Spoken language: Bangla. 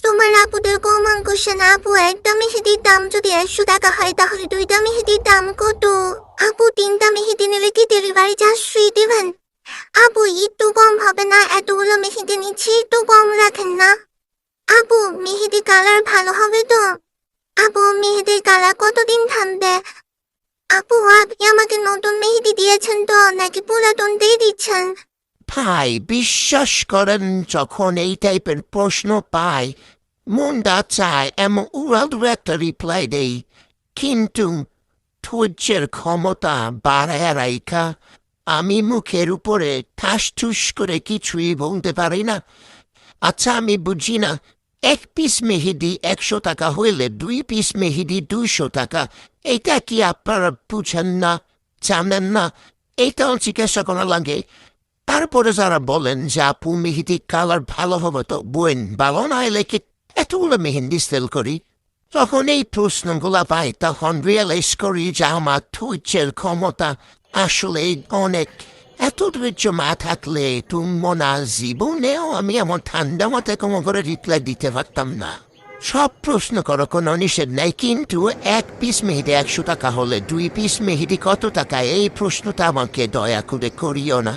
তোমার আপুদের কমান করছে না। আপু একটা মেহেদির দাম যদি 100 টাকা হয় তাহলে দুইটা মেহেদির দাম কত? আপু তিনটা মেহেদি নিলে কি ডেলিভারি চার্জ ফ্রি দিবেন? আপু একটু কম হবে না? এতগুলো মেহেদি নিচ্ছি, একটু কম রাখেন না। আপু মেহেদি কালার ভালো হবে তো? আপু মেহেদির কালার কতদিন থাকবে? আপু আপনি আমাকে নতুন মেহেদি দিয়েছেন তো নাকি পুরাতন দিয়ে দিচ্ছেন? ভাই বিশ্বাস করেন, যখন এই টাইপের প্রশ্ন পাই মনটা চায় এমন উড়াল একটা রিপ্লাই দেই, কিন্তু ধৈর্যের ক্ষমতা বাড়ায় রাইখা আমি মুখের উপরে ঠাস ঠুস করে কিছুই বলতে পারি না। আচ্ছা আমি বুঝি না, এক পিস মেহেদি 100 টাকা হইলে 2 পিস মেহেদি 200 টাকা, এটা কি আপনারা বুঝেন না, জানেন না? এইটাও জিজ্ঞাসা করা লাগে। তারপরে যারা বলেন যে আপু মেহেদি কালার ভালো হবে তো বোন ভালো না হলে কি এতগুলো মেহেন্দি সেল করি? যখন এই প্রশ্নগুলা পাই তখন রিয়েলাইজ করি যে আমার ধৈর্যের ক্ষমতা আসলে অনেক। এত ধৈর্য মা থাকলে মনে জীবনেও আমি এমন ঠান্ডা মাথায় কোনো করে রিপ্লাই দিতে পারতাম না। সব প্রশ্ন করো কোনো নিষেধ নাই, কিন্তু এক পিস মেহেদি 100 টাকা হলে 2 পিস মেহেদি কত টাকা, এই প্রশ্নটা আমাকে দয়া করে করিও না।